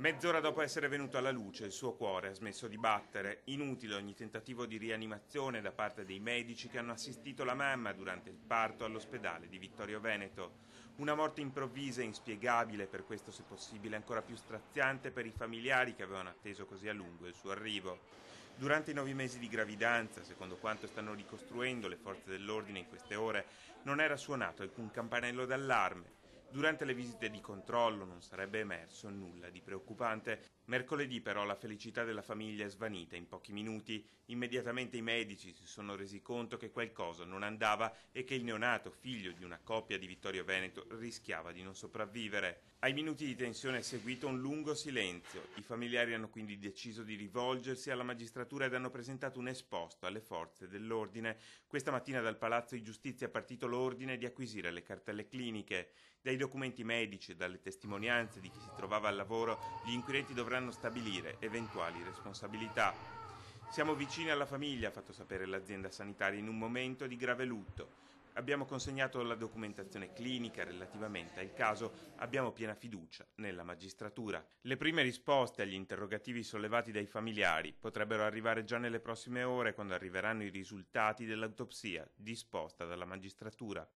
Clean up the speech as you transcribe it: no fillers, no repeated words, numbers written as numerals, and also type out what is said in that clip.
Mezz'ora dopo essere venuto alla luce, il suo cuore ha smesso di battere. Inutile ogni tentativo di rianimazione da parte dei medici che hanno assistito la mamma durante il parto all'ospedale di Vittorio Veneto. Una morte improvvisa e inspiegabile, per questo se possibile ancora più straziante per i familiari che avevano atteso così a lungo il suo arrivo. Durante i 9 mesi di gravidanza, secondo quanto stanno ricostruendo le forze dell'ordine in queste ore, non era suonato alcun campanello d'allarme. Durante le visite di controllo non sarebbe emerso nulla di preoccupante. Mercoledì però la felicità della famiglia è svanita in pochi minuti. Immediatamente i medici si sono resi conto che qualcosa non andava e che il neonato, figlio di una coppia di Vittorio Veneto, rischiava di non sopravvivere. Ai minuti di tensione è seguito un lungo silenzio. I familiari hanno quindi deciso di rivolgersi alla magistratura ed hanno presentato un esposto alle forze dell'ordine. Questa mattina dal Palazzo di Giustizia è partito l'ordine di acquisire le cartelle cliniche. Dai documenti medici e dalle testimonianze di chi si trovava al lavoro, gli inquirenti dovranno stabilire eventuali responsabilità. Siamo vicini alla famiglia, ha fatto sapere l'azienda sanitaria in un momento di grave lutto. Abbiamo consegnato la documentazione clinica relativamente al caso, abbiamo piena fiducia nella magistratura. Le prime risposte agli interrogativi sollevati dai familiari potrebbero arrivare già nelle prossime ore, quando arriveranno i risultati dell'autopsia disposta dalla magistratura.